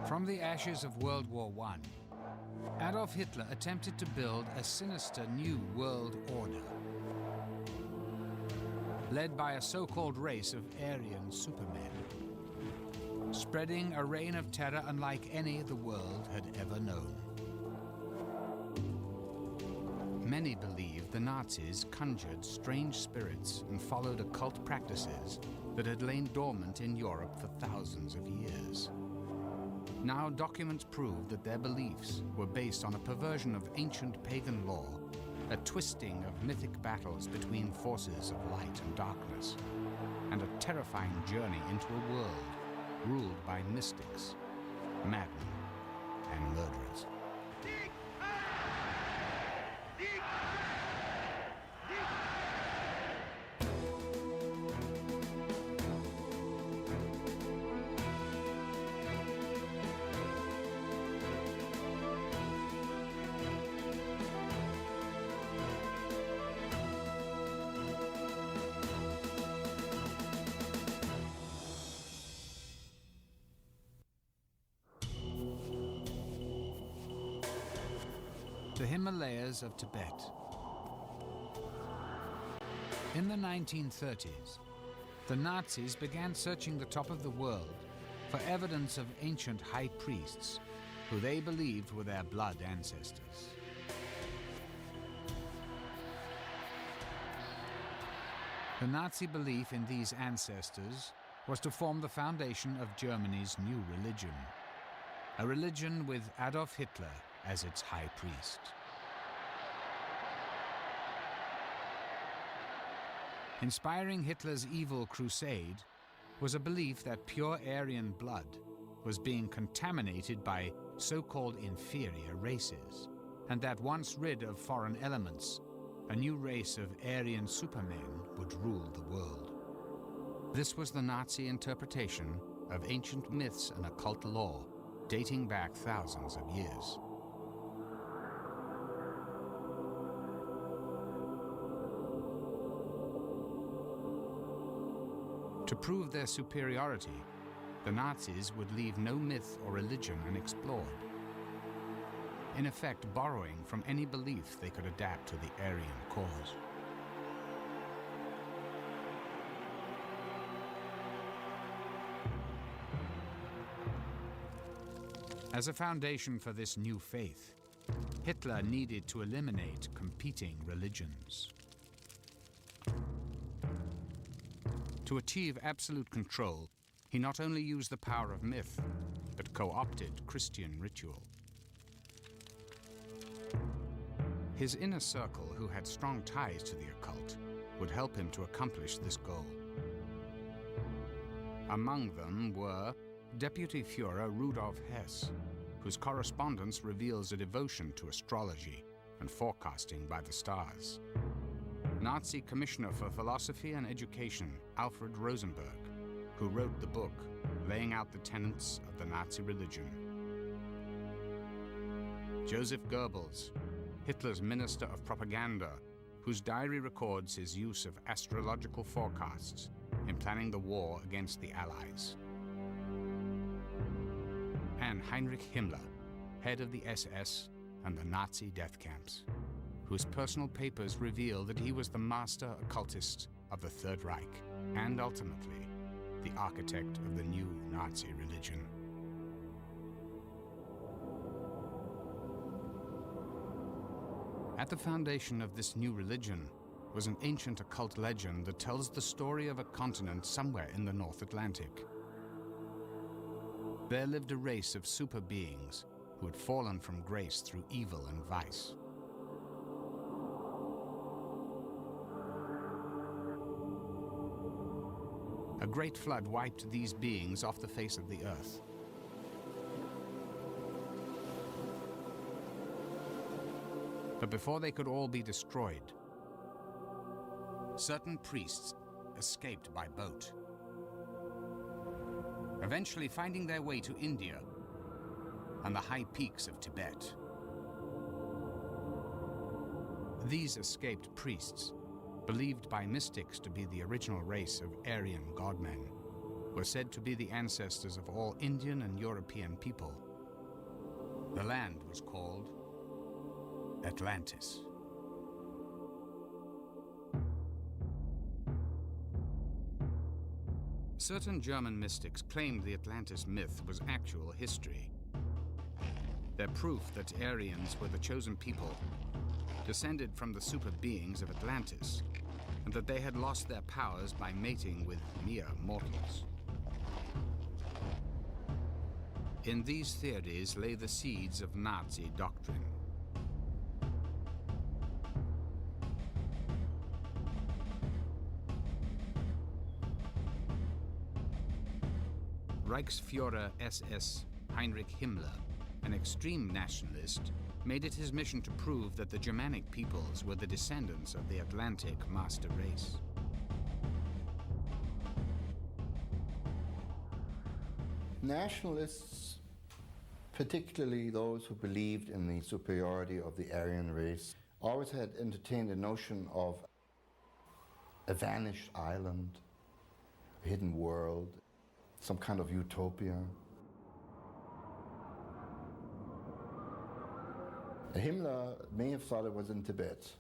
From the ashes of World War I, Adolf Hitler attempted to build a sinister new world order, led by a so-called race of Aryan supermen, spreading a reign of terror unlike any the world had ever known. Many believed the Nazis conjured strange spirits and followed occult practices that had lain dormant in Europe for thousands of years. Now documents prove that their beliefs were based on a perversion of ancient pagan law, a twisting of mythic battles between forces of light and darkness, and a terrifying journey into a world ruled by mystics, madmen, and murderers. The Himalayas of Tibet. In the 1930s, the Nazis began searching the top of the world for evidence of ancient high priests who they believed were their blood ancestors. The Nazi belief in these ancestors was to form the foundation of Germany's new religion, a religion with Adolf Hitler as its high priest. Inspiring Hitler's evil crusade was a belief that pure Aryan blood was being contaminated by so-called inferior races, and that once rid of foreign elements, a new race of Aryan supermen would rule the world. This was the Nazi interpretation of ancient myths and occult lore dating back thousands of years. To prove their superiority, the Nazis would leave no myth or religion unexplored, in effect borrowing from any belief they could adapt to the Aryan cause. As a foundation for this new faith, Hitler needed to eliminate competing religions. To achieve absolute control, he not only used the power of myth, but co-opted Christian ritual. His inner circle, who had strong ties to the occult, would help him to accomplish this goal. Among them were Deputy Führer Rudolf Hess, whose correspondence reveals a devotion to astrology and forecasting by the stars. Nazi Commissioner for Philosophy and Education Alfred Rosenberg, who wrote the book laying out the tenets of the Nazi religion. Joseph Goebbels, Hitler's Minister of Propaganda, whose diary records his use of astrological forecasts in planning the war against the Allies. And Heinrich Himmler, head of the SS and the Nazi death camps, whose personal papers reveal that he was the master occultist of the Third Reich and ultimately the architect of the new Nazi religion. At the foundation of this new religion was an ancient occult legend that tells the story of a continent somewhere in the North Atlantic. There lived a race of super beings who had fallen from grace through evil and vice. A great flood wiped these beings off the face of the earth. But before they could all be destroyed, certain priests escaped by boat, eventually finding their way to India and the high peaks of Tibet. These escaped priests, believed by mystics to be the original race of Aryan godmen, were said to be the ancestors of all Indian and European people. The land was called Atlantis. Certain German mystics claimed the Atlantis myth was actual history. Their proof that Aryans were the chosen people descended from the super beings of Atlantis, and that they had lost their powers by mating with mere mortals. In these theories lay the seeds of Nazi doctrine. Reichsführer SS Heinrich Himmler, an extreme nationalist, made it his mission to prove that the Germanic peoples were the descendants of the Atlantic master race. Nationalists, particularly those who believed in the superiority of the Aryan race, always had entertained a notion of a vanished island, a hidden world, some kind of utopia. Himmler may have thought it was in Tibet,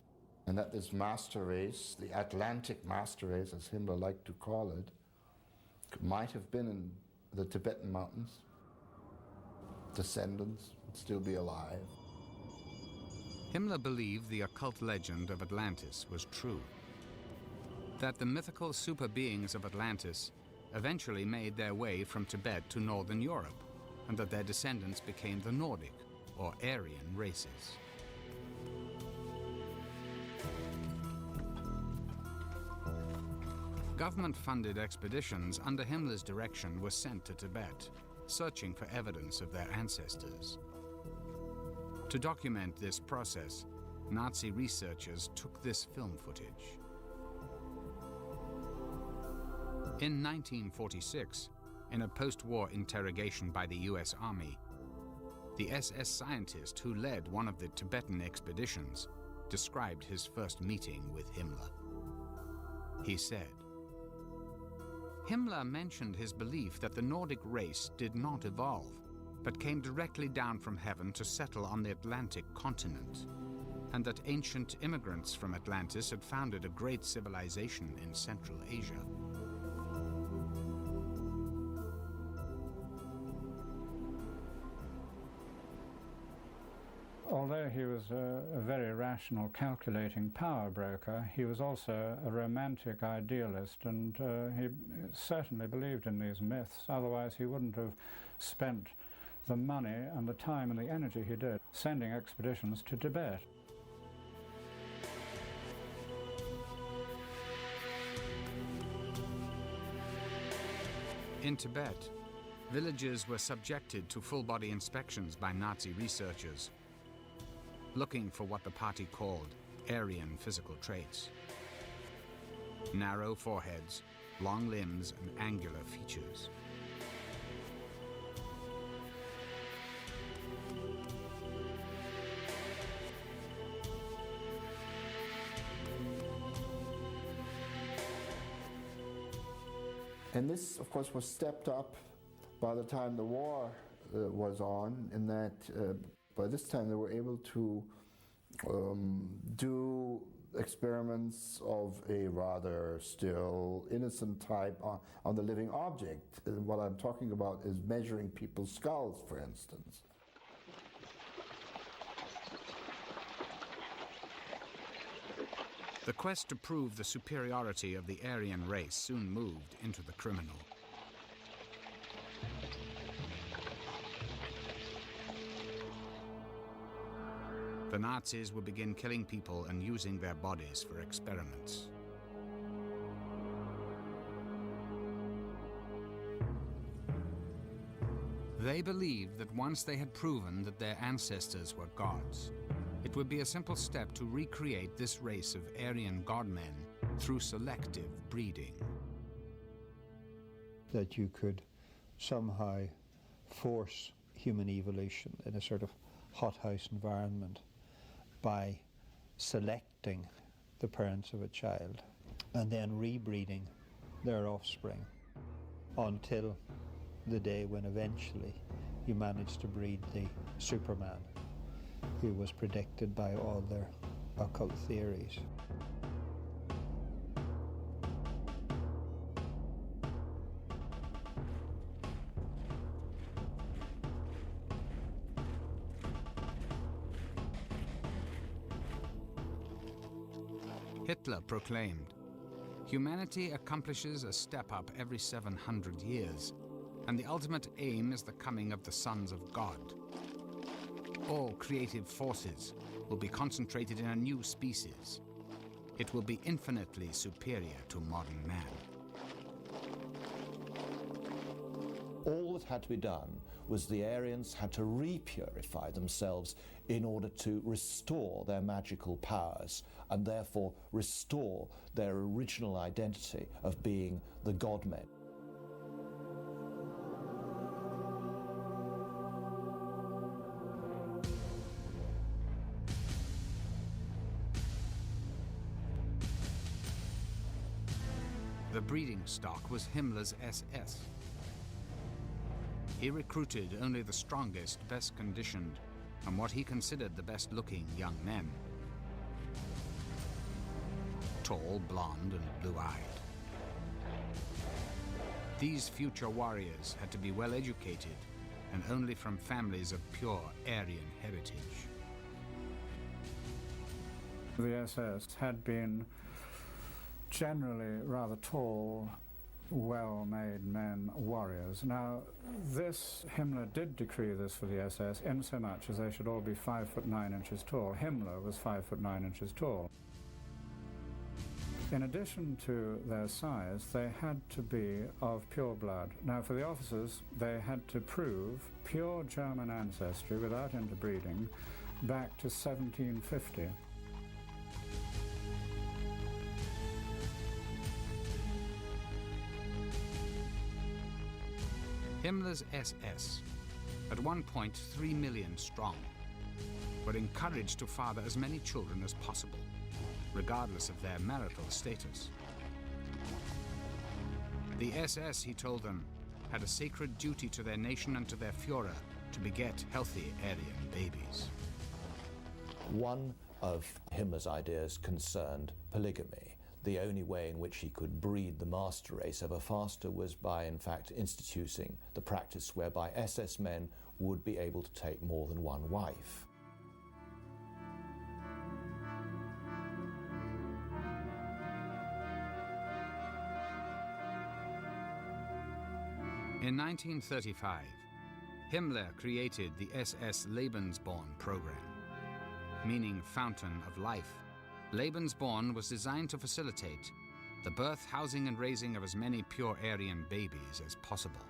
and that this master race, the Atlantic master race, as Himmler liked to call it, might have been in the Tibetan mountains. Descendants would still be alive. Himmler believed the occult legend of Atlantis was true, that the mythical super beings of Atlantis eventually made their way from Tibet to northern Europe, and that their descendants became the Nordic or Aryan races. Government-funded expeditions under Himmler's direction were sent to Tibet, searching for evidence of their ancestors. To document this process, Nazi researchers took this film footage. In 1946, in a post-war interrogation by the US Army, the SS scientist who led one of the Tibetan expeditions described his first meeting with Himmler. He said, Himmler mentioned his belief that the Nordic race did not evolve, but came directly down from heaven to settle on the Atlantic continent, and that ancient immigrants from Atlantis had founded a great civilization in Central Asia. Although he was a very rational, calculating power broker, he was also a romantic idealist, and he certainly believed in these myths. Otherwise he wouldn't have spent the money and the time and the energy he did sending expeditions to Tibet. In Tibet, villagers were subjected to full-body inspections by Nazi researchers, looking for what the party called Aryan physical traits. Narrow foreheads, long limbs, and angular features. And this, of course, was stepped up by the time the war was on, in that by this time they were able to do experiments of a rather still innocent type on the living object. What I'm talking about is measuring people's skulls, for instance. The quest to prove the superiority of the Aryan race soon moved into the criminal. The Nazis would begin killing people and using their bodies for experiments. They believed that once they had proven that their ancestors were gods, it would be a simple step to recreate this race of Aryan godmen through selective breeding. That you could somehow force human evolution in a sort of hothouse environment by selecting the parents of a child and then rebreeding their offspring. until the day when eventually you managed to breed the Superman, who was predicted by all their occult theories. Hitler proclaimed, "Humanity accomplishes a step up every 700 years, and the ultimate aim is the coming of the sons of God. All creative forces will be concentrated in a new species. It will be infinitely superior to modern man." All that had to be done was the Aryans had to re-purify themselves in order to restore their magical powers and therefore restore their original identity of being the God-men. The breeding stock was Himmler's SS. He recruited only the strongest, best conditioned, and what he considered the best looking young men. Tall, blonde, and blue-eyed. These future warriors had to be well educated and only from families of pure Aryan heritage. The SS had been generally rather tall, well-made men, warriors. Now, Himmler did decree this for the SS in so much as they should all be 5'9" tall. Himmler was 5'9" tall. In addition to their size, they had to be of pure blood. Now, for the officers, they had to prove pure German ancestry without interbreeding back to 1750. Himmler's SS, at one point 3 million strong, were encouraged to father as many children as possible, regardless of their marital status. The SS, he told them, had a sacred duty to their nation and to their Führer to beget healthy Aryan babies. One of Himmler's ideas concerned polygamy. The only way in which he could breed the master race ever faster was by, in fact, instituting the practice whereby SS men would be able to take more than one wife. In 1935, Himmler created the SS Lebensborn program, meaning fountain of life. Lebensborn was designed to facilitate the birth, housing, and raising of as many pure Aryan babies as possible.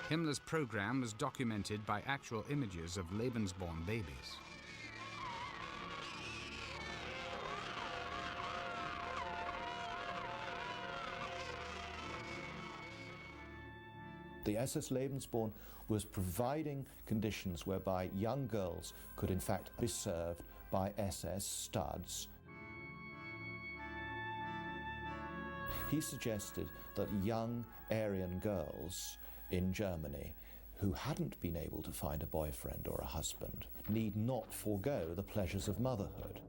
Himmler's program was documented by actual images of Lebensborn babies. The SS Lebensborn was providing conditions whereby young girls could in fact be served by SS studs. He suggested that young Aryan girls in Germany who hadn't been able to find a boyfriend or a husband need not forego the pleasures of motherhood.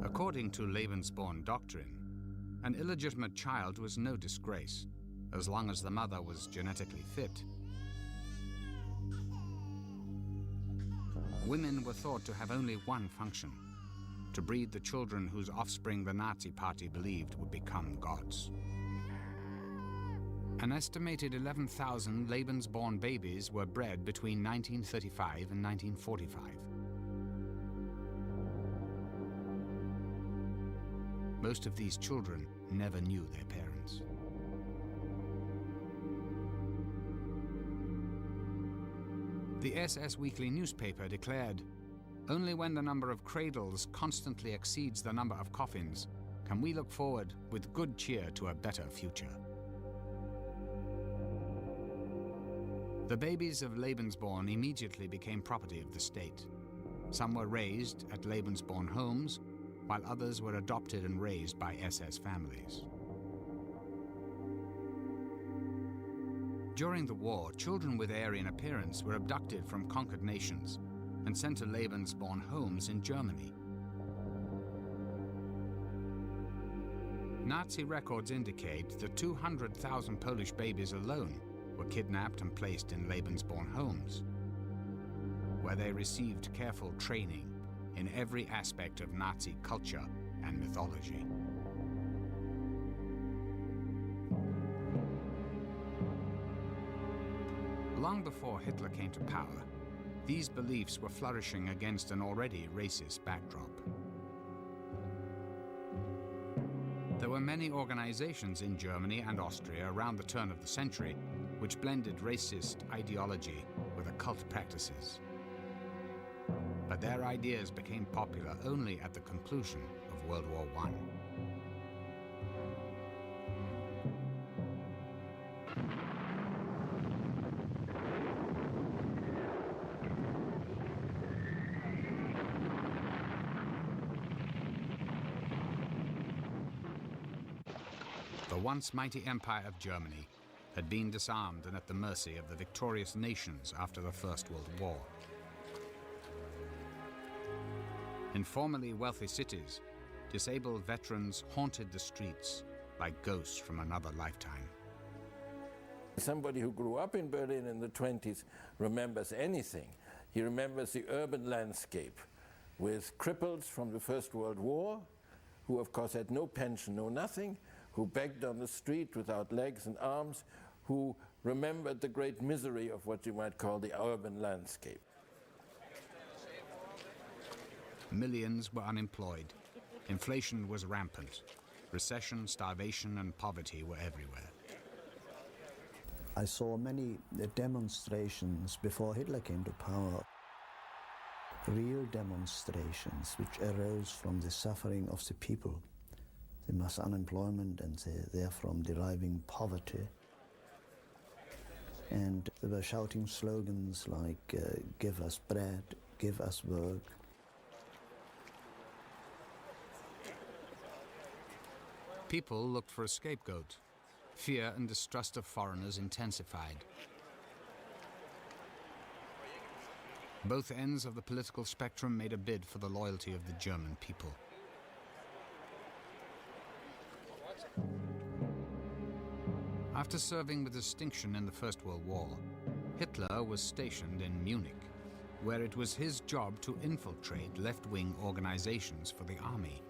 According to Lebensborn doctrine, an illegitimate child was no disgrace, as long as the mother was genetically fit. Women were thought to have only one function: to breed the children whose offspring the Nazi Party believed would become gods. An estimated 11,000 Lebensborn babies were bred between 1935 and 1945. Most of these children never knew their parents. The SS Weekly newspaper declared, "Only when the number of cradles constantly exceeds the number of coffins can we look forward with good cheer to a better future." The babies of Lebensborn immediately became property of the state. Some were raised at Lebensborn homes, while others were adopted and raised by SS families. During the war, children with Aryan appearance were abducted from conquered nations and sent to Lebensborn homes in Germany. Nazi records indicate that 200,000 Polish babies alone were kidnapped and placed in Lebensborn homes, where they received careful training in every aspect of Nazi culture and mythology. Long before Hitler came to power, these beliefs were flourishing against an already racist backdrop. There were many organizations in Germany and Austria around the turn of the century which blended racist ideology with occult practices. But their ideas became popular only at the conclusion of World War I. The once mighty empire of Germany had been disarmed and at the mercy of the victorious nations after the First World War. In formerly wealthy cities, disabled veterans haunted the streets like ghosts from another lifetime. Somebody who grew up in Berlin in the 20s remembers anything. He remembers the urban landscape with cripples from the First World War, who of course had no pension, no nothing, who begged on the street without legs and arms, who remembered the great misery of what you might call the urban landscape. Millions were unemployed. Inflation was rampant. Recession, starvation, and poverty were everywhere. I saw many demonstrations before Hitler came to power. Real demonstrations which arose from the suffering of the people, the mass unemployment and therefrom deriving poverty. And they were shouting slogans like, give us bread, give us work. People looked for a scapegoat. Fear and distrust of foreigners intensified. Both ends of the political spectrum made a bid for the loyalty of the German people. After serving with distinction in the First World War, Hitler was stationed in Munich, where it was his job to infiltrate left-wing organizations for the army.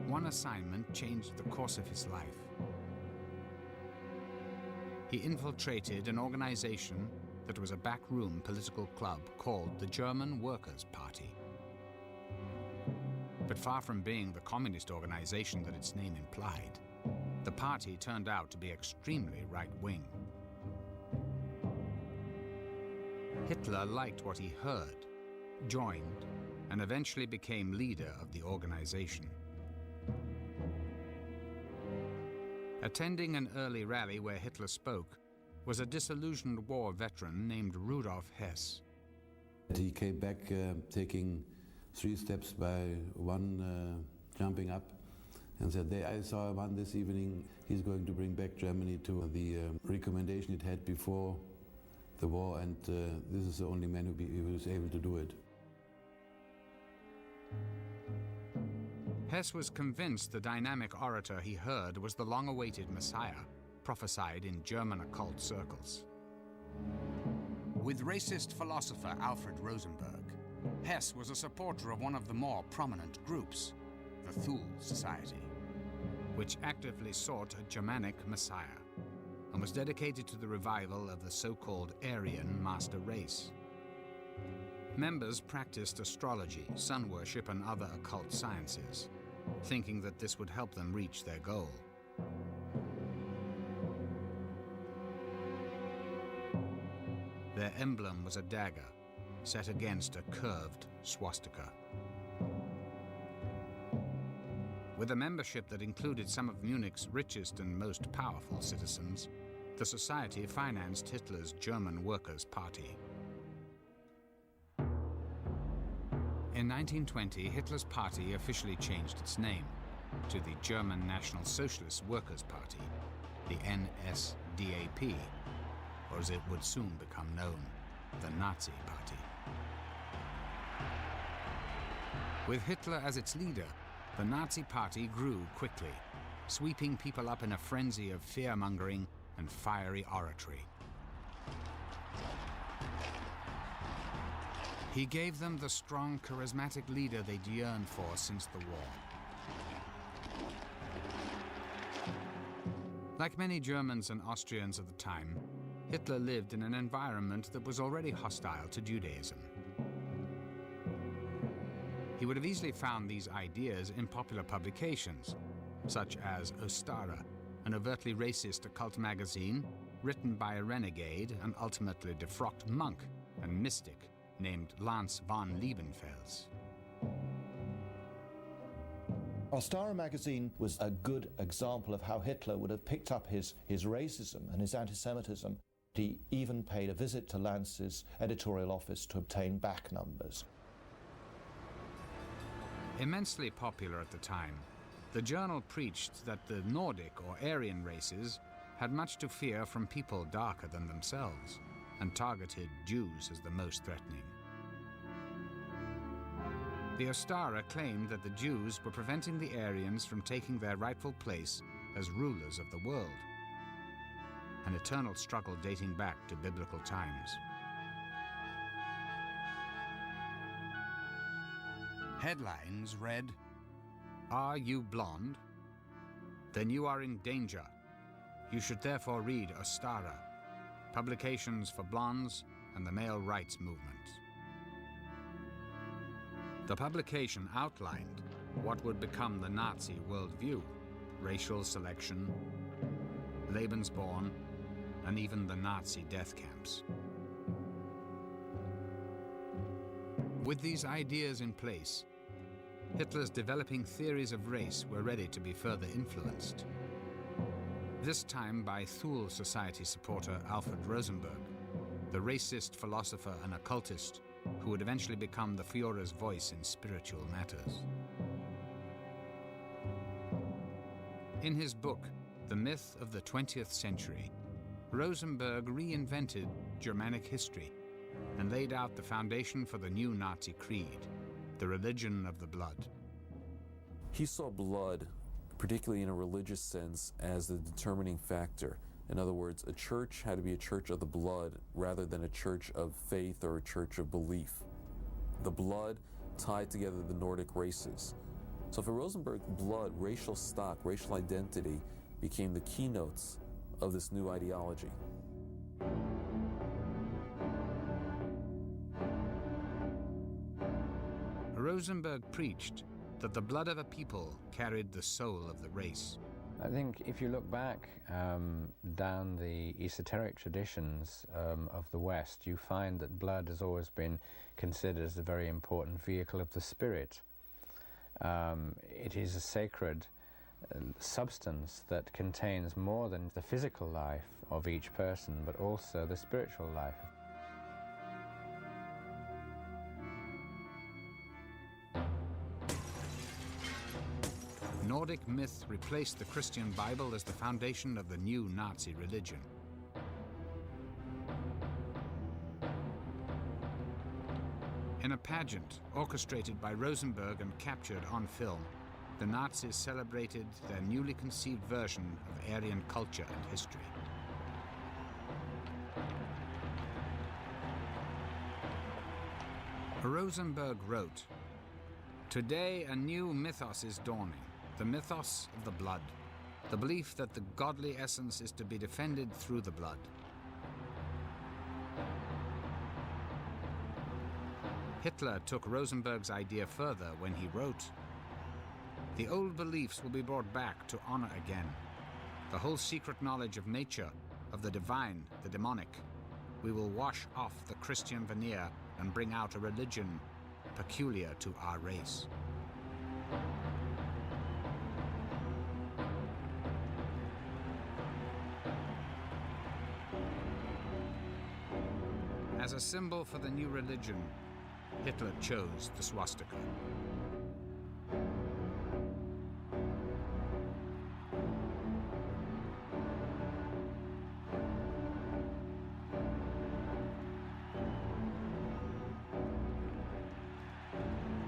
One assignment changed the course of his life. He infiltrated an organization that was a backroom political club called the German Workers' Party. But far from being the communist organization that its name implied, the party turned out to be extremely right-wing. Hitler liked what he heard, joined, and eventually became leader of the organization. Attending an early rally where Hitler spoke was a disillusioned war veteran named Rudolf Hess. He came back taking 3 steps by one jumping up and said, I saw one this evening, he's going to bring back Germany to the recommendation it had before the war, and this is the only man who was able to do it. Hess was convinced the dynamic orator he heard was the long-awaited Messiah, prophesied in German occult circles. With racist philosopher Alfred Rosenberg, Hess was a supporter of one of the more prominent groups, the Thule Society, which actively sought a Germanic Messiah and was dedicated to the revival of the so-called Aryan master race. Members practiced astrology, sun worship, and other occult sciences, thinking that this would help them reach their goal. Their emblem was a dagger set against a curved swastika. With a membership that included some of Munich's richest and most powerful citizens, the society financed Hitler's German Workers' Party. In 1920, Hitler's party officially changed its name to the German National Socialist Workers' Party, the NSDAP, or as it would soon become known, the Nazi Party. With Hitler as its leader, the Nazi Party grew quickly, sweeping people up in a frenzy of fear-mongering and fiery oratory. He gave them the strong, charismatic leader they'd yearned for since the war. Like many Germans and Austrians of the time, Hitler lived in an environment that was already hostile to Judaism. He would have easily found these ideas in popular publications, such as Ostara, an overtly racist occult magazine written by a renegade and ultimately defrocked monk and mystic named Lance von Liebenfels. Ostara magazine was a good example of how Hitler would have picked up his racism and his anti-Semitism. He even paid a visit to Lance's editorial office to obtain back numbers. Immensely popular at the time, the journal preached that the Nordic or Aryan races had much to fear from people darker than themselves, and targeted Jews as the most threatening. The Ostara claimed that the Jews were preventing the Aryans from taking their rightful place as rulers of the world, an eternal struggle dating back to biblical times. Headlines read, "Are you blonde? Then you are in danger. You should therefore read Ostara, Publications for Blondes and the Male Rights Movement." The publication outlined what would become the Nazi worldview: racial selection, Lebensborn, and even the Nazi death camps. With these ideas in place, Hitler's developing theories of race were ready to be further influenced. This time by Thule Society supporter Alfred Rosenberg, the racist philosopher and occultist who would eventually become the Führer's voice in spiritual matters. In his book, The Myth of the 20th Century, Rosenberg reinvented Germanic history and laid out the foundation for the new Nazi creed, the religion of the blood. He saw blood, particularly in a religious sense, as the determining factor. In other words, a church had to be a church of the blood rather than a church of faith or a church of belief. The blood tied together the Nordic races. So for Rosenberg, blood, racial stock, racial identity became the keynotes of this new ideology. Rosenberg preached that the blood of a people carried the soul of the race. I think if you look back down the esoteric traditions of the West, you find that blood has always been considered as a very important vehicle of the spirit. It is a sacred substance that contains more than the physical life of each person, but also the spiritual life. Nordic myth replaced the Christian Bible as the foundation of the new Nazi religion. In a pageant orchestrated by Rosenberg and captured on film, the Nazis celebrated their newly conceived version of Aryan culture and history. Rosenberg wrote, "Today a new mythos is dawning, the mythos of the blood, the belief that the godly essence is to be defended through the blood." Hitler took Rosenberg's idea further when he wrote, "The old beliefs will be brought back to honor again. The whole secret knowledge of nature, of the divine, the demonic. We will wash off the Christian veneer and bring out a religion peculiar to our race." a symbol for the new religion, Hitler chose the swastika.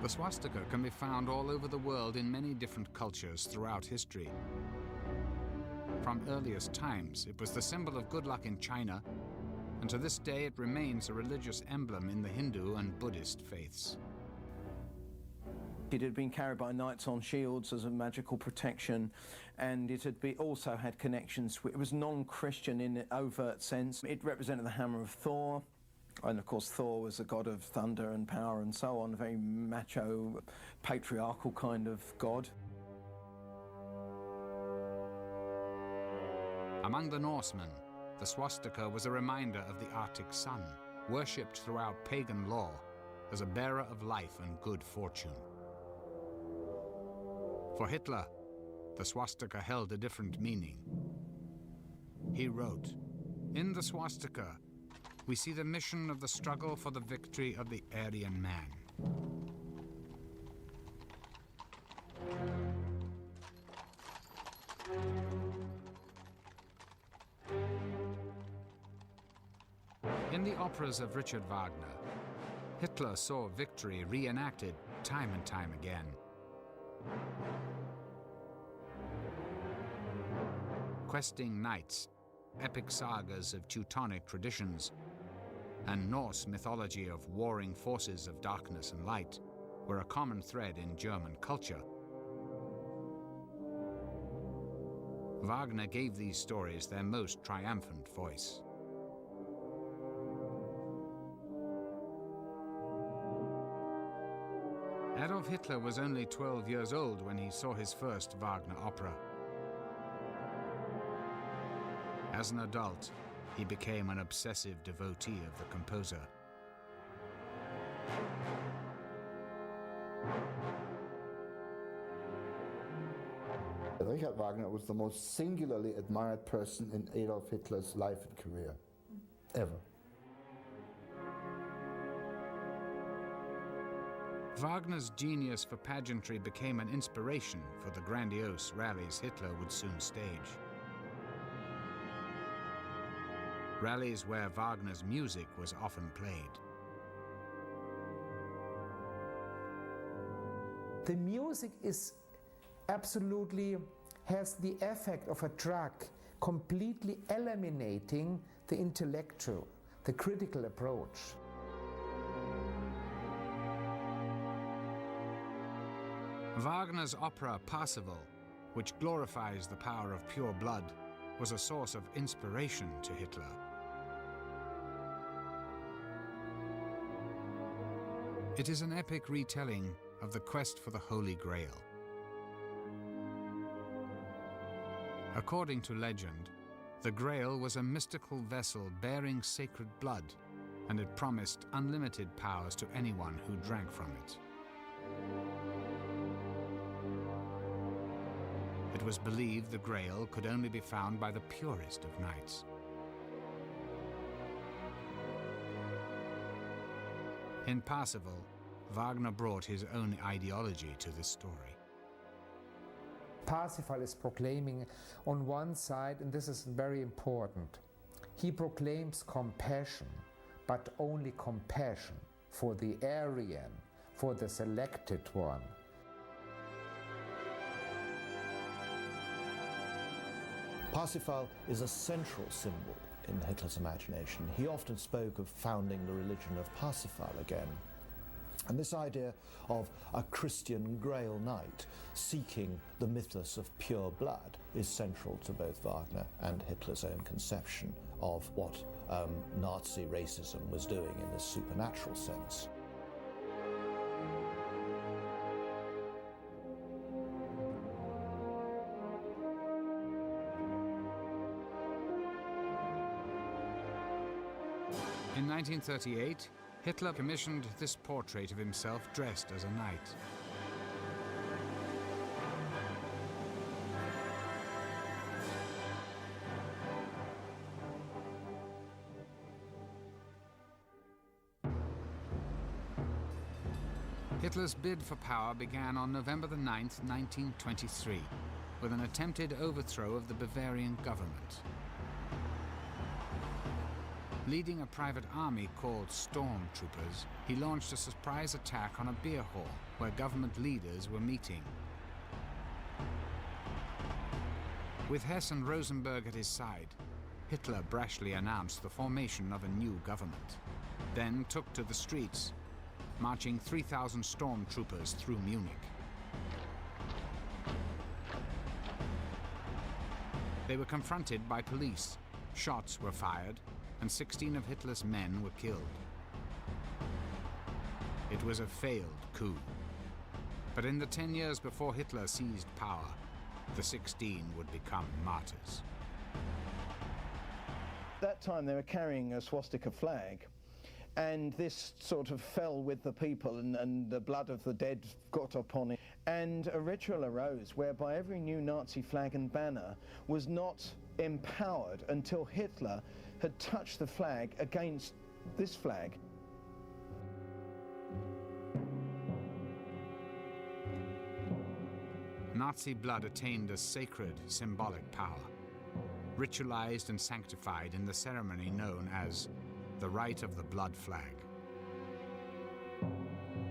The swastika can be found all over the world in many different cultures throughout history. From earliest times, it was the symbol of good luck in China, and to this day it remains a religious emblem in the Hindu and Buddhist faiths. It had been carried by knights on shields as a magical protection, and it had also had connections. It was non-Christian in an overt sense. It represented the hammer of Thor, and of course Thor was a god of thunder and power and so on, a very macho, patriarchal kind of god. Among the Norsemen, the swastika was a reminder of the Arctic sun, worshipped throughout pagan law as a bearer of life and good fortune. For Hitler, the swastika held a different meaning. He wrote, "In the swastika, we see the mission of the struggle for the victory of the Aryan man." In the operas of Richard Wagner, Hitler saw victory reenacted time and time again. Questing knights, epic sagas of Teutonic traditions, and Norse mythology of warring forces of darkness and light were a common thread in German culture. Wagner gave these stories their most triumphant voice. Adolf Hitler was only 12 years old when he saw his first Wagner opera. As an adult, he became an obsessive devotee of the composer. Richard Wagner was the most singularly admired person in Adolf Hitler's life and career, ever. Wagner's genius for pageantry became an inspiration for the grandiose rallies Hitler would soon stage. Rallies where Wagner's music was often played. The music has the effect of a drug, completely eliminating the intellectual, the critical approach. Wagner's opera Parsifal, which glorifies the power of pure blood, was a source of inspiration to Hitler. It is an epic retelling of the quest for the Holy Grail. According to legend, the Grail was a mystical vessel bearing sacred blood, and it promised unlimited powers to anyone who drank from it. It was believed the Grail could only be found by the purest of knights. In Parsifal, Wagner brought his own ideology to this story. Parsifal is proclaiming on one side, and this is very important, he proclaims compassion, but only compassion for the Aryan, for the selected one. Parsifal is a central symbol in Hitler's imagination. He often spoke of founding the religion of Parsifal again. And this idea of a Christian Grail Knight seeking the mythos of pure blood is central to both Wagner and Hitler's own conception of what Nazi racism was doing in a supernatural sense. In 1938, Hitler commissioned this portrait of himself dressed as a knight. Hitler's bid for power began on November the 9th, 1923, with an attempted overthrow of the Bavarian government. Leading a private army called stormtroopers, he launched a surprise attack on a beer hall where government leaders were meeting. With Hess and Rosenberg at his side, Hitler brashly announced the formation of a new government, then took to the streets, marching 3,000 stormtroopers through Munich. They were confronted by police, shots were fired, and 16 of Hitler's men were killed. It was a failed coup. But in the 10 years before Hitler seized power, the 16 would become martyrs. At that time they were carrying a swastika flag, and this sort of fell with the people, and the blood of the dead got upon it. And a ritual arose whereby every new Nazi flag and banner was not empowered until Hitler had touched the flag against this flag. Nazi blood attained a sacred, symbolic power, ritualized and sanctified in the ceremony known as the rite of the blood flag.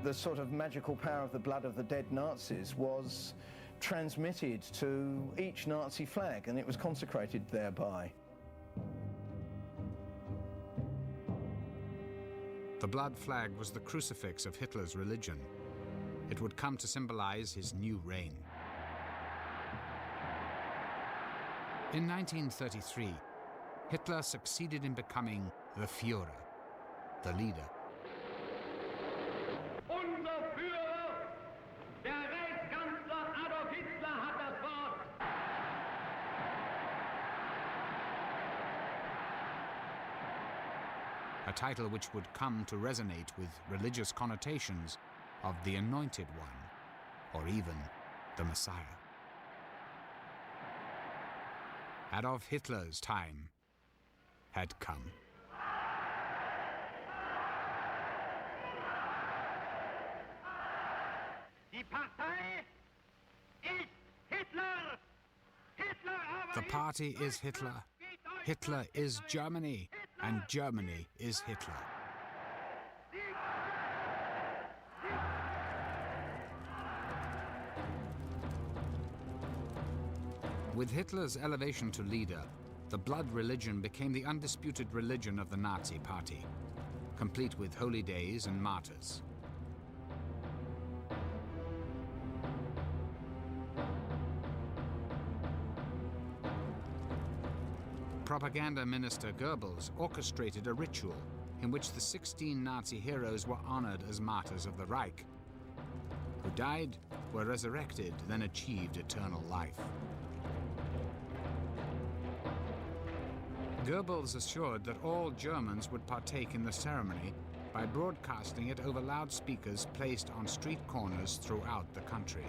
The sort of magical power of the blood of the dead Nazis was transmitted to each Nazi flag, and it was consecrated thereby. The blood flag was the crucifix of Hitler's religion. It would come to symbolize his new reign. In 1933, Hitler succeeded in becoming the Führer, the leader. Unser Führer, der Reichskanzler Adolf Hitler, hat das Wort. A title which would come to resonate with religious connotations of the Anointed One, or even the Messiah. Adolf Hitler's time had come. Die Partei ist Hitler. Hitler aber The party is Hitler. Hitler is Germany, and Germany is Hitler. With Hitler's elevation to leader, the blood religion became the undisputed religion of the Nazi Party, complete with holy days and martyrs. Propaganda Minister Goebbels orchestrated a ritual in which the 16 Nazi heroes were honored as martyrs of the Reich, who died, were resurrected, then achieved eternal life. Goebbels assured that all Germans would partake in the ceremony by broadcasting it over loudspeakers placed on street corners throughout the country.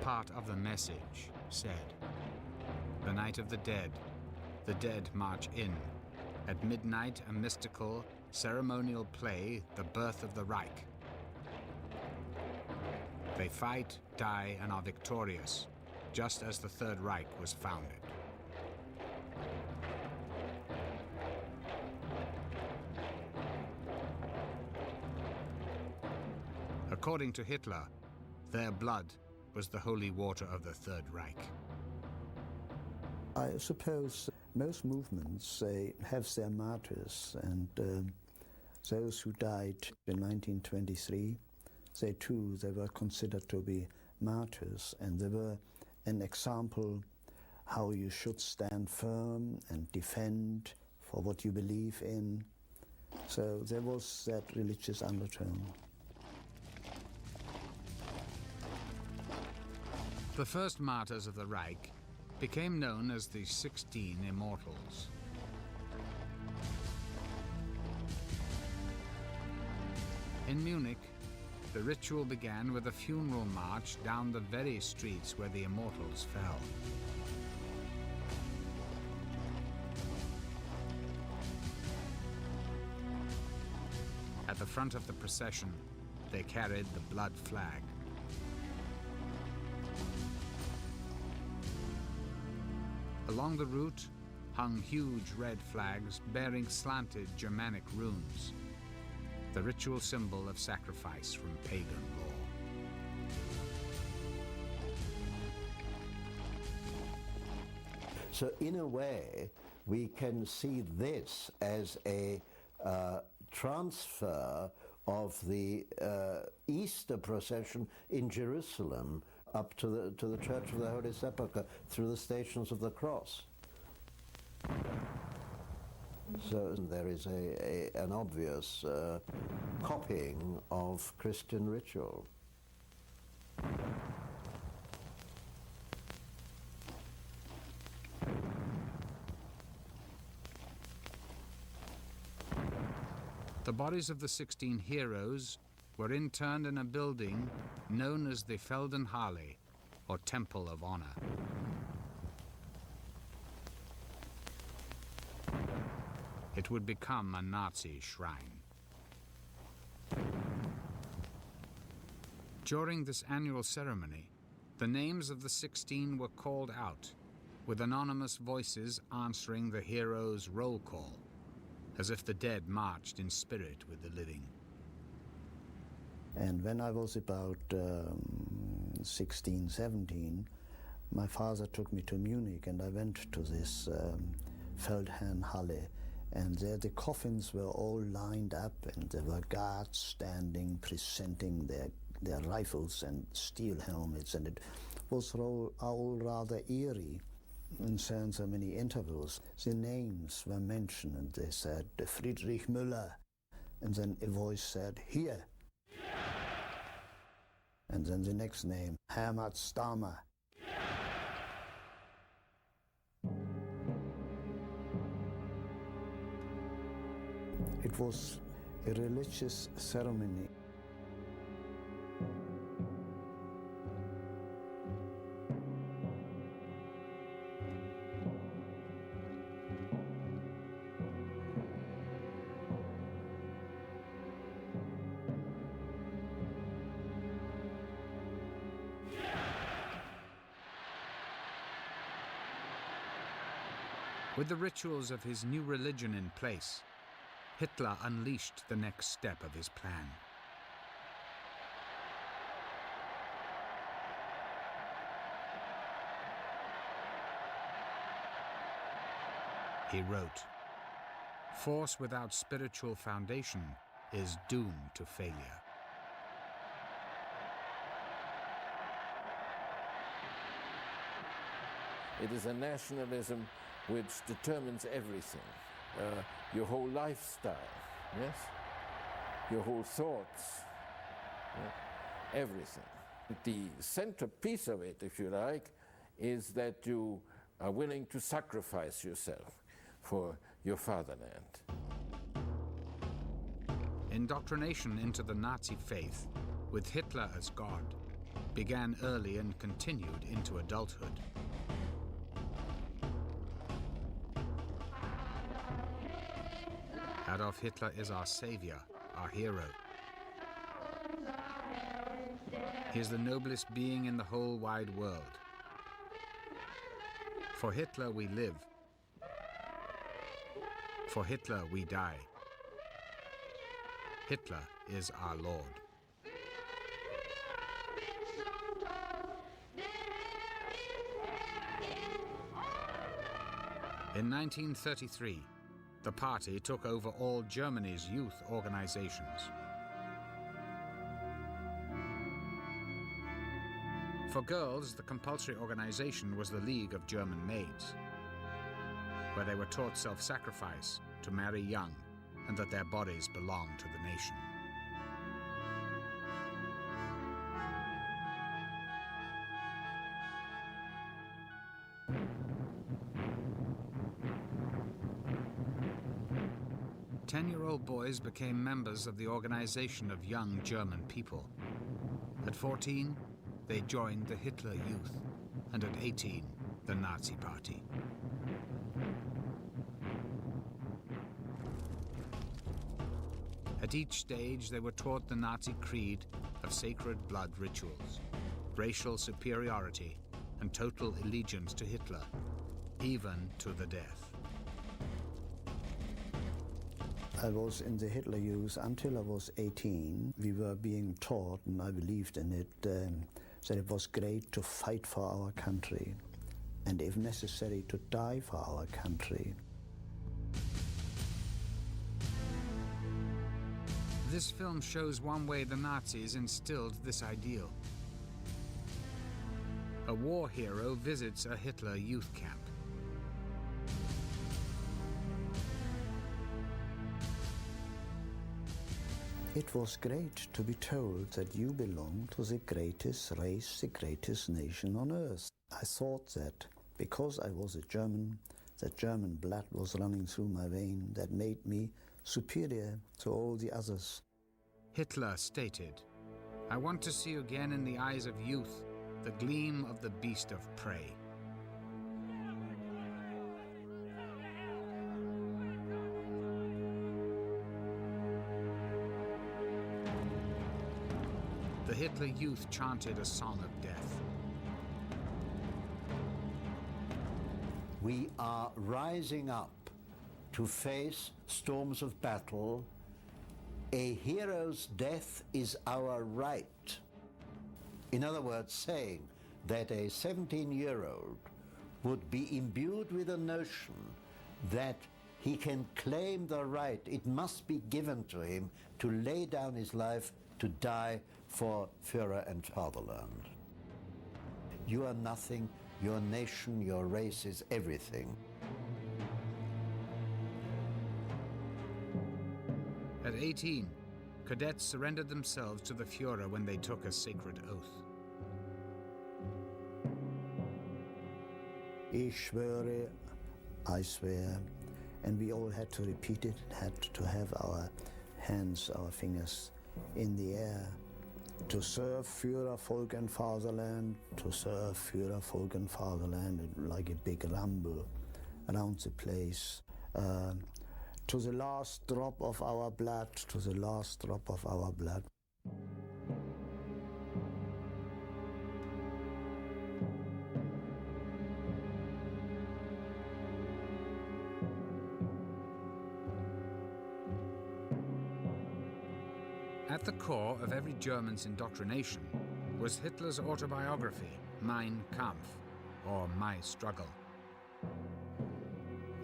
Part of the message said, "The night of the dead march in. At midnight, a mystical, ceremonial play, the birth of the Reich. They fight, die, and are victorious, just as the Third Reich was founded." According to Hitler, their blood was the holy water of the Third Reich. I suppose most movements, they have their martyrs, and those who died in 1923, they were considered to be martyrs, and they were an example how you should stand firm and defend for what you believe in. So there was that religious undertone. The first martyrs of the Reich became known as the 16 Immortals. In Munich, the ritual began with a funeral march down the very streets where the Immortals fell. At the front of the procession, they carried the blood flag. Along the route hung huge red flags bearing slanted Germanic runes, the ritual symbol of sacrifice from pagan law. So in a way, we can see this as a transfer of the Easter procession in Jerusalem up to the Church of the Holy Sepulchre through the Stations of the Cross. So there is an obvious copying of Christian ritual. The bodies of the 16 heroes were interned in a building known as the Feldenhalle, or Temple of Honor. It would become a Nazi shrine. During this annual ceremony, the names of the 16 were called out, with anonymous voices answering the heroes' roll call, as if the dead marched in spirit with the living. And when I was about 16, 17, my father took me to Munich, and I went to this Feldherrnhalle, and there the coffins were all lined up, and there were guards standing, presenting their rifles and steel helmets, and it was all rather eerie. In so many intervals, the names were mentioned, and they said, Friedrich Müller, and then a voice said, here. And then the next name, Hermann Stammer. It was a religious ceremony. With the rituals of his new religion in place, Hitler unleashed the next step of his plan. He wrote, "Force without spiritual foundation is doomed to failure." It is a nationalism which determines everything. Your whole lifestyle, yes? Your whole thoughts, everything. The centerpiece of it, if you like, is that you are willing to sacrifice yourself for your fatherland. Indoctrination into the Nazi faith, with Hitler as God, began early and continued into adulthood. Adolf Hitler is our savior, our hero. He is the noblest being in the whole wide world. For Hitler we live. For Hitler we die. Hitler is our Lord. In 1933, the party took over all Germany's youth organizations. For girls, the compulsory organization was the League of German Maids, where they were taught self-sacrifice, to marry young, and that their bodies belonged to the nation. Ten-year-old boys became members of the Organization of Young German People. At 14, they joined the Hitler Youth, and at 18, the Nazi Party. At each stage, they were taught the Nazi creed of sacred blood rituals, racial superiority, and total allegiance to Hitler, even to the death. I was in the Hitler Youth until I was 18. We were being taught, and I believed in it, that it was great to fight for our country, and if necessary, to die for our country. This film shows one way the Nazis instilled this ideal. A war hero visits a Hitler youth camp. It was great to be told that you belong to the greatest race, the greatest nation on earth. I thought that because I was a German, that German blood was running through my vein, that made me superior to all the others. Hitler stated, "I want to see again in the eyes of youth the gleam of the beast of prey." The Hitler youth chanted a song of death. We are rising up to face storms of battle. A hero's death is our right. In other words, saying that a 17-year-old would be imbued with a notion that he can claim the right, it must be given to him to lay down his life to die for Führer and fatherland. You are nothing, your nation, your race is everything. At 18, cadets surrendered themselves to the Führer when they took a sacred oath. Ich schwöre, I swear, and we all had to repeat it, had to have our hands, our fingers in the air, to serve Führer, Volk and Fatherland, to serve Führer, Volk and Fatherland, like a big rumble around the place. To the last drop of our blood, to the last drop of our blood. At the core of every German's indoctrination was Hitler's autobiography, Mein Kampf, or My Struggle.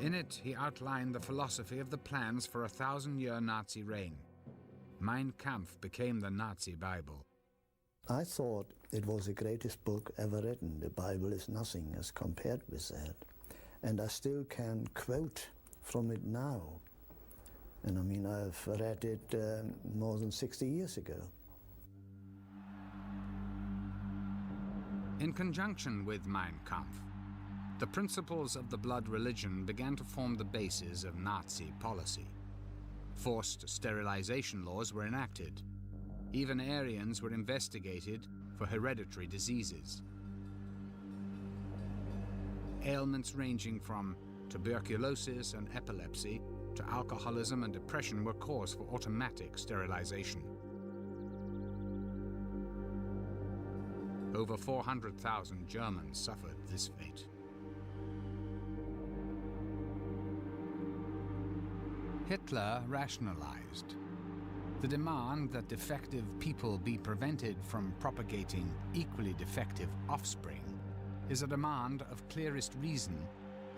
In it, he outlined the philosophy of the plans for a 1,000-year Nazi reign. Mein Kampf became the Nazi Bible. I thought it was the greatest book ever written. The Bible is nothing as compared with that. And I still can quote from it now. And I mean, I've read it more than 60 years ago. In conjunction with Mein Kampf, the principles of the blood religion began to form the basis of Nazi policy. Forced sterilization laws were enacted. Even Aryans were investigated for hereditary diseases. Ailments ranging from tuberculosis and epilepsy to alcoholism and depression were cause for automatic sterilization. Over 400,000 Germans suffered this fate. Hitler rationalized. The demand that defective people be prevented from propagating equally defective offspring is a demand of clearest reason,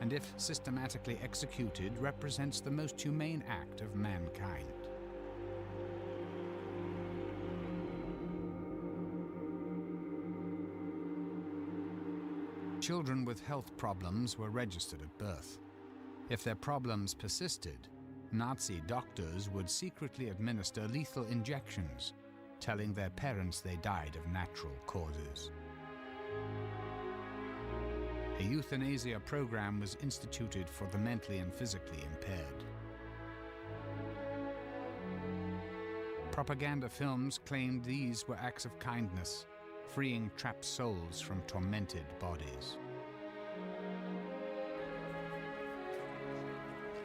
and if systematically executed, represents the most humane act of mankind. Children with health problems were registered at birth. If their problems persisted, Nazi doctors would secretly administer lethal injections, telling their parents they died of natural causes. A euthanasia program was instituted for the mentally and physically impaired. Propaganda films claimed these were acts of kindness, freeing trapped souls from tormented bodies.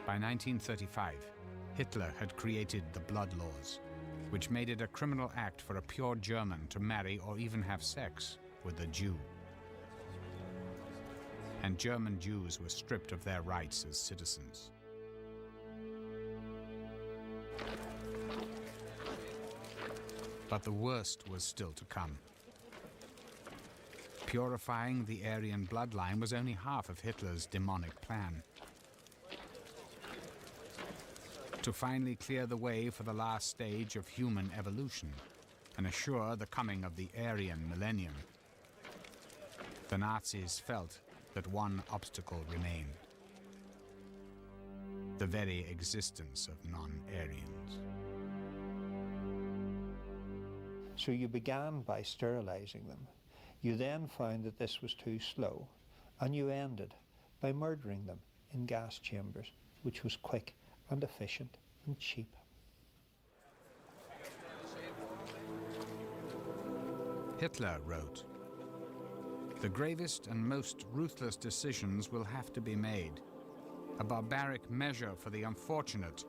By 1935, Hitler had created the blood laws, which made it a criminal act for a pure German to marry or even have sex with a Jew. And German Jews were stripped of their rights as citizens. But the worst was still to come. Purifying the Aryan bloodline was only half of Hitler's demonic plan. To finally clear the way for the last stage of human evolution and assure the coming of the Aryan millennium, the Nazis felt that one obstacle remained: the very existence of non-Aryans. So you began by sterilizing them. You then found that this was too slow, and you ended by murdering them in gas chambers, which was quick and efficient and cheap. Hitler wrote, "The gravest and most ruthless decisions will have to be made, a barbaric measure for the unfortunate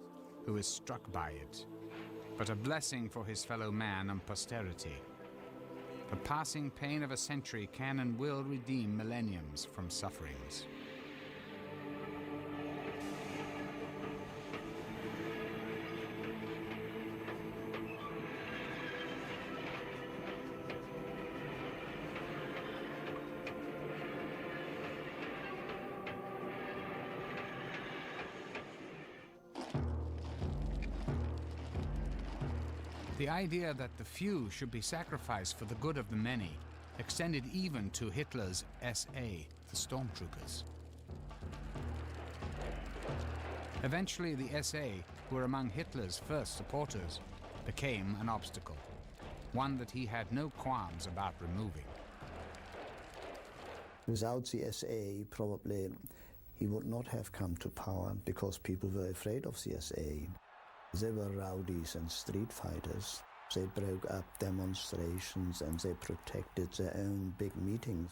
who is struck by it, but a blessing for his fellow man and posterity. The passing pain of a century can and will redeem millenniums from sufferings." The idea that the few should be sacrificed for the good of the many extended even to Hitler's SA, the stormtroopers. Eventually, the SA, who were among Hitler's first supporters, became an obstacle, one that he had no qualms about removing. Without the SA, probably he would not have come to power, because people were afraid of the SA. They were rowdies and street fighters. They broke up demonstrations and they protected their own big meetings.